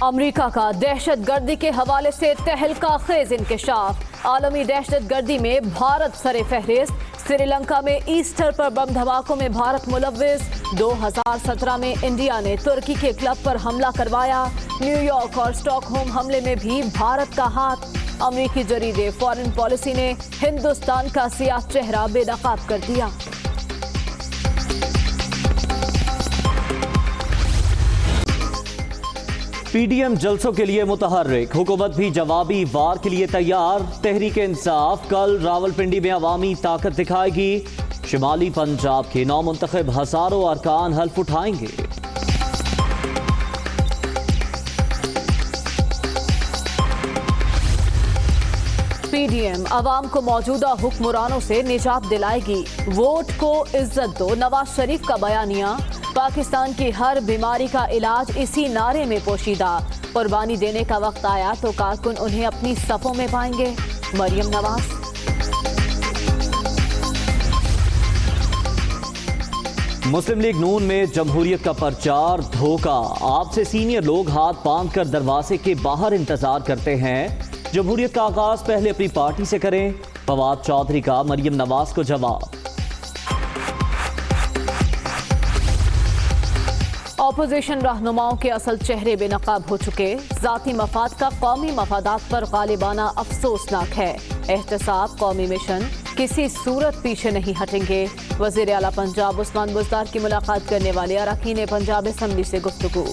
امریکہ کا دہشت گردی کے حوالے سے تہلکہ خیز انکشاف، عالمی دہشت گردی میں بھارت سر فہرست، سری لنکا میں ایسٹر پر بم دھماکوں میں بھارت ملوث، 2017 میں انڈیا نے ترکی کے کلب پر حملہ کروایا، نیو یارک اور اسٹاک ہوم حملے میں بھی بھارت کا ہاتھ، امریکی جریدے فارن پالیسی نے ہندوستان کا سیاہ چہرہ بے نقاب کر دیا۔ پی ڈی ایم جلسوں کے لیے متحرک، حکومت بھی جوابی وار کے لیے تیار، تحریک انصاف کل راولپنڈی میں عوامی طاقت دکھائے گی، شمالی پنجاب کے نو منتخب ہزاروں ارکان حلف اٹھائیں گے۔ پی ڈی ایم عوام کو موجودہ حکمرانوں سے نجات دلائے گی، ووٹ کو عزت دو، نواز شریف کا بیانیہ، پاکستان کی ہر بیماری کا علاج اسی نعرے میں پوشیدہ، قربانی دینے کا وقت آیا تو کارکن انہیں اپنی صفوں میں پائیں گے، مریم نواز۔ مسلم لیگ نون میں جمہوریت کا پرچار دھوکہ، آپ سے سینئر لوگ ہاتھ باندھ کر دروازے کے باہر انتظار کرتے ہیں، جمہوریت کا آغاز پہلے اپنی پارٹی سے کریں، فواد چودھری کا مریم نواز کو جواب۔ اپوزیشن رہنماؤں کے اصل چہرے بے نقاب ہو چکے، ذاتی مفاد کا قومی مفادات پر غالبانہ افسوسناک ہے، احتساب قومی مشن کسی صورت پیچھے نہیں ہٹیں گے، وزیر اعلیٰ پنجاب عثمان بزدار کی ملاقات کرنے والے اراکین پنجاب اسمبلی سے گفتگو۔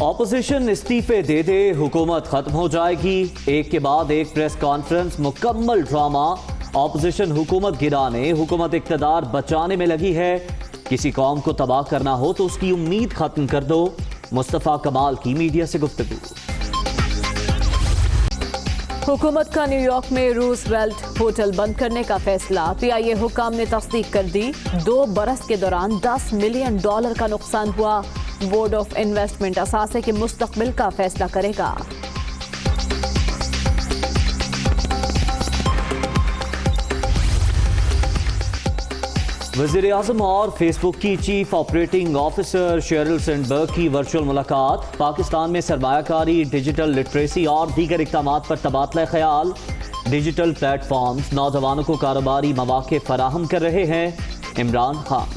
اپوزیشن استعفے دے دے، حکومت ختم ہو جائے گی، ایک کے بعد ایک پریس کانفرنس، مکمل ڈرامہ، اپوزیشن حکومت گرانے، حکومت اقتدار بچانے میں لگی ہے، کسی قوم کو تباہ کرنا ہو تو اس کی امید ختم کر دو، مصطفیٰ کمال کی میڈیا سے گفتگو۔ حکومت کا نیو یارک میں روز ویلٹ ہوٹل بند کرنے کا فیصلہ، پی آئی اے حکام نے تصدیق کر دی، 2 برس کے دوران $10 ملین کا نقصان ہوا، بورڈ آف انویسٹمنٹ اثاثے کے مستقبل کا فیصلہ کرے گا۔ وزیر اعظم اور فیس بک کی چیف آپریٹنگ آفیسر شیرل سینڈبرگ کی ورچوئل ملاقات، پاکستان میں سرمایہ کاری، ڈیجیٹل لٹریسی اور دیگر اقدامات پر تبادلہ خیال، ڈیجیٹل پلیٹ فارمز نوجوانوں کو کاروباری مواقع فراہم کر رہے ہیں، عمران خان۔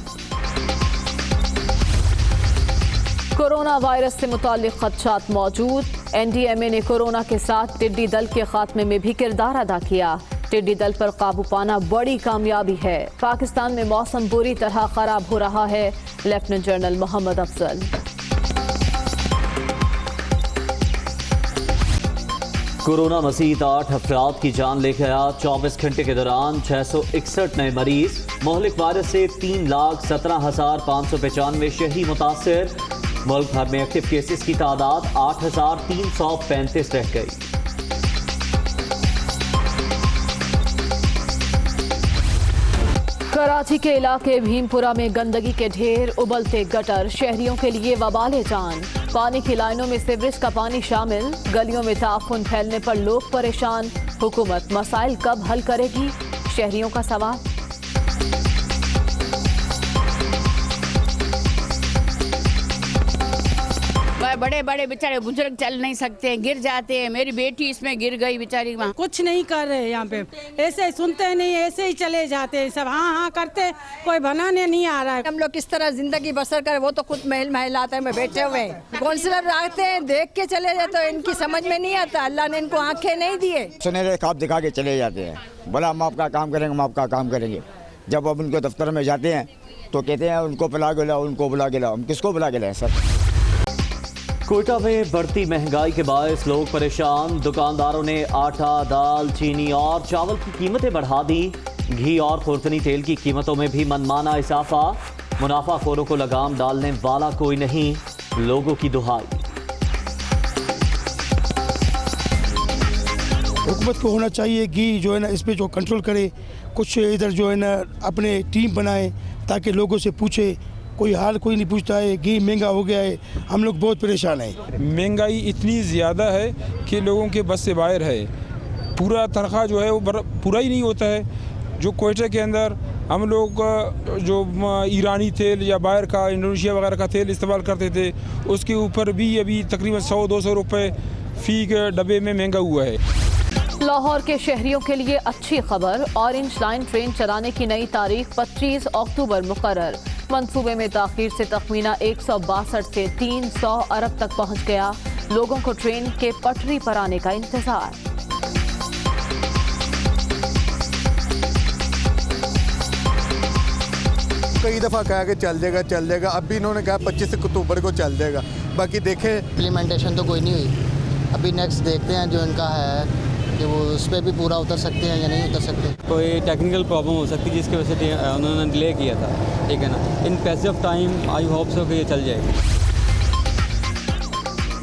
کورونا وائرس سے متعلق خدشات موجود، این ڈی ایم اے نے کورونا کے ساتھ ٹڈی دل کے خاتمے میں بھی کردار ادا کیا، ٹڈی دل پر قابو پانا بڑی کامیابی ہے، پاکستان میں موسم بری طرح خراب ہو رہا ہے، لیفٹیننٹ جنرل محمد افضل۔ کورونا مزید 8 افراد کی جان لے گیا، 24 گھنٹے کے دوران 661 نئے مریض، مہلک وائرس سے 3,17,595 شہری متاثر، ملک بھر میں ایکٹیو کیسز کی تعداد 8,335 رہ گئی۔ کراچی کے علاقے بھیم پورہ میں گندگی کے ڈھیر، ابلتے گٹر، شہریوں کے لیے وبال جان، پانی کی لائنوں میں سیوریج کا پانی شامل، گلیوں میں تعفن پھیلنے پر لوگ پریشان، حکومت مسائل کب حل کرے گی، شہریوں کا سوال۔ بڑے بڑے بیچارے بزرگ چل نہیں سکتے، گر جاتے ہیں، میری بیٹی اس میں گر گئی بیچاری وہاں۔ کچھ نہیں کر رہے یہاں پہ، ایسے ہی سنتے نہیں، ایسے ہی چلے جاتے ہیں سب، ہاں ہاں کرتے، کوئی بنانے نہیں آ رہا ہے۔ ہم لوگ کس طرح زندگی بسر کریں، وہ تو خود محل محلات میں بیٹھے ہوئے ہیں، کونسلر آتے ہیں دیکھ کے چلے جاتے، تو ان کی سمجھ میں نہیں آتا، اللہ نے ان کو آنکھیں نہیں دیے، سنہرے خواب دکھا کے چلے جاتے ہیں، بولا ہم آپ کا کام کریں گے، ہم آپ کا کام کریں گے، جب اب ان کے دفتر میں جاتے ہیں تو کہتے ہیں ان کو بلا کے لاؤ، ان کو بلا کے لاؤ، ہم کس کو بلا کے لائیں سر؟ کوئٹہ میں بڑھتی مہنگائی کے باعث لوگ پریشان، دکانداروں نے آٹا، دال، چینی اور چاول کی قیمتیں بڑھا دی، گھی اور خوردنی تیل کی قیمتوں میں بھی منمانا اضافہ، منافع خوروں کو لگام ڈالنے والا کوئی نہیں، لوگوں کی دہائی۔ حکومت کو ہونا چاہیے گھی جو ہے نا اس پہ جو کنٹرول کرے، کچھ ادھر جو ہے نا اپنے ٹیم بنائے تاکہ لوگوں سے پوچھے، کوئی حال کوئی نہیں پوچھتا ہے، گھی مہنگا ہو گیا ہے، ہم لوگ بہت پریشان ہیں۔ مہنگائی اتنی زیادہ ہے کہ لوگوں کے بس سے باہر ہے، پورا تنخواہ جو ہے وہ پورا ہی نہیں ہوتا ہے، جو کوئٹہ کے اندر हम लोग जो ईरानी तेल या बाहर का इंडोनेशिया वगैरह का तेल इस्तेमाल करते थे उसके ऊपर भी अभी तकरीबन 100-200 रुपये फ़ी डब्बे में महंगा हुआ है। लाहौर के शहरियों के लिए अच्छी खबर, ऑरेंज लाइन ट्रेन चलाने की नई तारीख 25 अक्टूबर मुकर्रर। मंसूबे में ताखीर से तखमीना 162 से 300 अरब तक पहुंच गया। लोगों को ट्रेन के पटरी पर आने का इंतजार। कई दफ़ा कहा कि चल जाएगा, अब भी इन्होंने कहा 25 अक्टूबर को चल जाएगा। बाकी देखें, इम्प्लीमेंटेशन तो कोई नहीं हुई, अभी नेक्स्ट देखते हैं जो इनका है कि वो उस पर भी पूरा उतर सकते हैं या नहीं उतर सकते। कोई टेक्निकल प्रॉब्लम हो सकती है जिसकी वजह से उन्होंने डिले किया था, ठीक है ना। In passage of time I hope so कि ये चल जाएगी।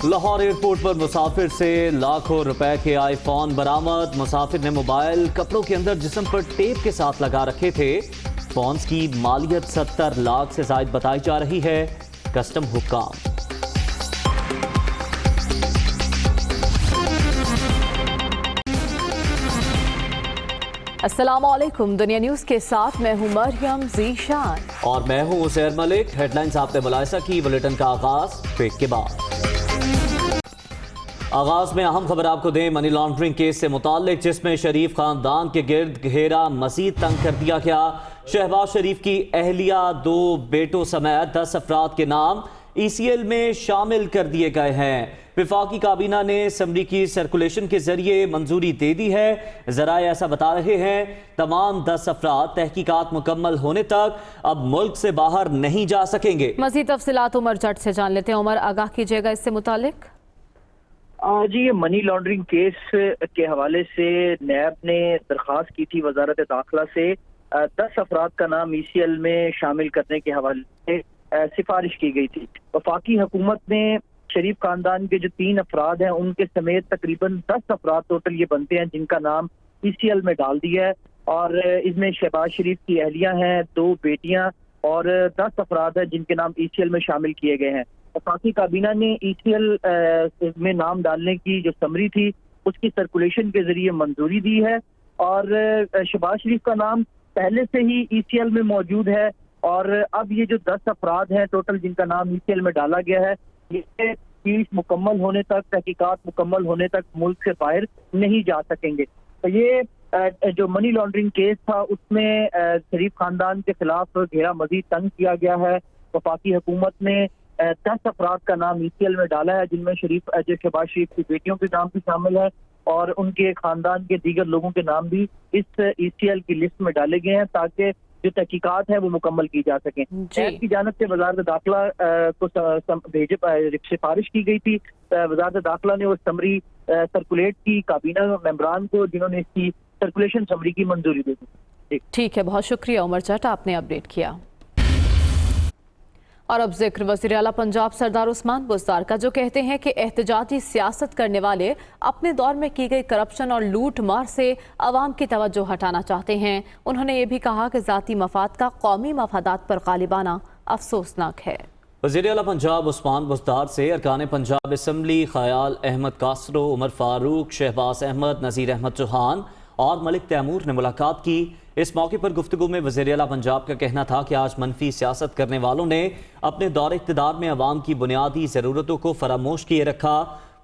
लाहौर एयरपोर्ट पर मुसाफिर से लाखों रुपए के आईफोन बरामद। मुसाफिर ने मोबाइल कपड़ों के अंदर जिस्म पर टेप के साथ लगा रखे थे। फोन्स की मालियत 70 लाख से जायद बताई जा रही है। कस्टम हुक्काम। अस्सलाम वालेकुम, दुनिया न्यूज़ के साथ मैं हूं मरियम ज़ीशान और मैं हूं उज़ैर मलिक। हेडलाइंस आपने मुलाहिज़ा की। बुलेटिन का आगाज ब्रेक के बाद। आगाज में अहम खबर आपको दें, मनी लॉन्ड्रिंग केस से मुताल्लिक जिसमें शरीफ खानदान के गिर्द घेरा मजीद तंग कर दिया गया। शहबाज शरीफ की अहलिया, 2 बेटों समेत 10 अफराद के नाम ECL में शामिल कर दिए गए हैं। वफाकी काबीना ने असम्बली की सर्कुलेशन के जरिए मंजूरी दे दी है। जराए ऐसा बता रहे हैं तमाम 10 अफराद तहकीकात मुकम्मल होने तक अब मुल्क से बाहर नहीं जा सकेंगे। मजीद तफसीलात उमर जट से जान लेते हैं। उमर, आगाह कीजिएगा इससे मुतालिक। जी, ये मनी लॉन्ड्रिंग केस के हवाले से नैब ने दरख्वास्त की थी वजारत दाखिला से 10 अफराद का नाम ECL में शामिल करने के हवाले से सिफारिश की गई थी। वफाकी हुकूमत ने शरीफ खानदान के जो 3 अफराद हैं उनके समेत तकरीबन 10 अफराद टोटल ये बनते हैं जिनका नाम ECL में डाल दिया है। और इसमें शहबाज शरीफ की अहलियां हैं, 2 बेटियां और 10 अफराद हैं जिनके नाम ECL में शामिल किए गए हैं। वफाकी काबीना ने ECL में नाम डालने की जो समरी थी उसकी सर्कुलेशन के जरिए मंजूरी दी है। और शहबाज शरीफ का नाम पहले से ही ECL में मौजूद है। और अब ये जो 10 अफराद हैं टोटल जिनका नाम ECL में डाला गया है, ये केस मुकम्मल होने तक, तहकीकात मुकम्मल होने तक मुल्क से बाहर नहीं जा सकेंगे। तो ये जो मनी लॉन्ड्रिंग केस था उसमें शरीफ खानदान के खिलाफ घेरा मजीद तंग किया गया है। वफाकी हुकूमत ने 10 अफराद का नाम ECL में डाला है जिनमें शहबाज शरीफ की बेटियों के नाम भी शामिल है और उनके खानदान के दीगर लोगों के नाम भी इस ECL की लिस्ट में डाले गए हैं ताकि जो तहकीकात है वो मुकम्मल की जा सकें। नैब की जानिब से वजारत दाखिला को सिफारिश की गई थी। वजारत दाखिला ने वो समरी सर्कुलेट की काबीना मेंबरान को जिन्होंने इसकी सर्कुलेशन समरी की मंजूरी दी थी। ठीक है, बहुत शुक्रिया उमर जट, आपने अपडेट किया। और अब जिक्र वज़ीर आला पंजाब सरदार उस्मान बुज़दार का, जो कहते हैं कि एहतजाजी सियासत करने वाले अपने दौर में की गई करप्शन और लूट मार से अवाम की तवज्जो हटाना चाहते हैं। उन्होंने ये भी कहा कि ज़ाती मफाद का कौमी मफादात पर गालिबाना अफसोसनाक है। वज़ीर आला पंजाब उस्मान बुज़दार से अरकान पंजाब असम्बली ख़याल अहमद कासरो, उमर फारूक, शहबाज अहमद, नज़ीर अहमद चौहान और मलिक तैमूर ने मुलाकात की। इस मौके पर गुफ्तगू में वज़ीर आला पंजाब का कहना था कि आज मनफी सियासत करने वालों ने अपने दौर इक़्तिदार में अवाम की बुनियादी ज़रूरतों को फरामोश किए रखा।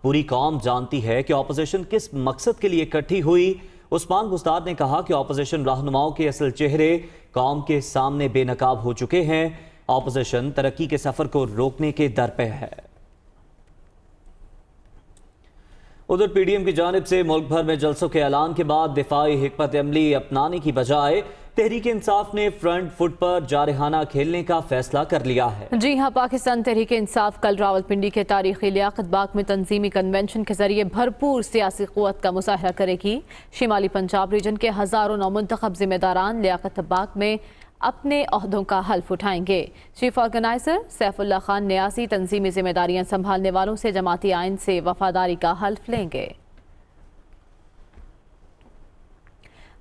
पूरी कौम जानती है कि अपोजिशन किस मकसद के लिए इकट्ठी हुई। उस्मान बुज़दार ने कहा कि अपोजिशन रहनुमाओं के असल चेहरे कौम के सामने बेनकाब हो चुके हैं। अपोजिशन तरक्की के सफ़र को रोकने के दर पे है। उधर PDM की जानिब से मुल्क भर में जलसों के ऐलान के बाद दिफाई हिकमत अमली अपनाने की बजाय तहरीक इंसाफ ने फ्रंट फुट पर जारहाना खेलने का फैसला कर लिया है। जी हाँ, पाकिस्तान तहरीक इंसाफ कल रावलपिंडी के तारीखी लियाकत बाग में तंजीमी कन्वेंशन के जरिए भरपूर सियासी क़ुव्वत का मुज़ाहरा करेगी। शिमाली पंजाब रीजन के हज़ारों नौमुंतखब जिम्मेदारान लियाकत बाग में अपने अहदों का हल्फ उठाएंगे। चीफ ऑर्गेनाइजर सैफुल्लाह खान न्यासी तंजीमी जिम्मेदारियां संभालने वालों से जमाती आइन से वफादारी का हल्फ लेंगे।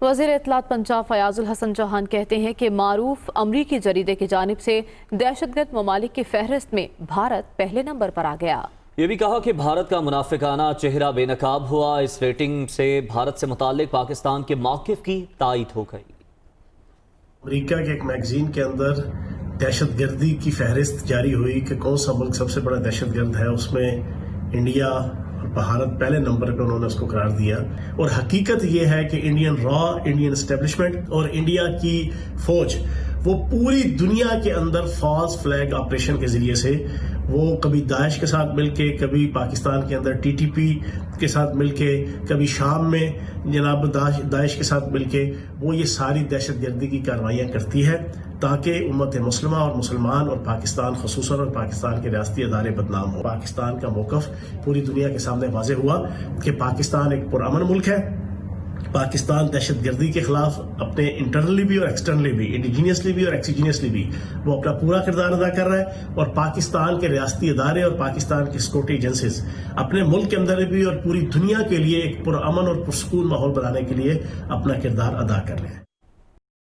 वज़ीर इत्तलात पंजाब फयाजुल हसन चौहान कहते हैं कि मारूफ अमरीकी जरीदे की जानिब से दहशतगर्द ममालिक की फहरिस्त में भारत पहले नंबर पर आ गया। ये भी कहा कि भारत का मुनाफिकाना चेहरा बेनकाब हुआ। इस रेटिंग से भारत से मुताल्लिक पाकिस्तान के मौक़िफ़ की तायीद हो गई। अमेरिका के एक मैगजीन के अंदर दहशतगर्दी की फहरिस्त जारी हुई कि कौन सा मुल्क सबसे बड़ा दहशतगर्द है, उसमें इंडिया और भारत पहले नंबर पर उन्होंने उसको करार दिया। और हकीकत यह है कि इंडियन रॉ, इंडियन एस्टेब्लिशमेंट और इंडिया की फौज वो पूरी दुनिया के अंदर फॉल्स फ्लैग ऑपरेशन के जरिए से वो कभी दाइश के साथ मिलके, कभी पाकिस्तान के अंदर टीटीपी के साथ मिलके, कभी शाम में जनाब दाइश के साथ मिलके वो ये सारी दहशतगर्दी की कार्रवाइयाँ करती है ताकि उम्मत मुस्लिमा और मुसलमान और पाकिस्तान खसूसन और पाकिस्तान के रियासती अदारे बदनाम हो। पाकिस्तान का मौक़िफ़ पूरी दुनिया के सामने वाज़े हुआ कि पाकिस्तान एक पुरअमन मुल्क है। पाकिस्तान दहशतगर्दी के खिलाफ अपने इंटरनली भी और एक्सटर्नली भी, इंडिजीनियसली भी और एक्सीजीनियसली भी वो अपना पूरा किरदार अदा कर रहा है। और पाकिस्तान के रियासती अदारे और पाकिस्तान की सिक्योरिटी एजेंसीज अपने मुल्क के अंदर भी और पूरी दुनिया के लिए एक पुरअमन और पुरसकून माहौल बनाने के लिए अपना किरदार अदा कर रहे हैं।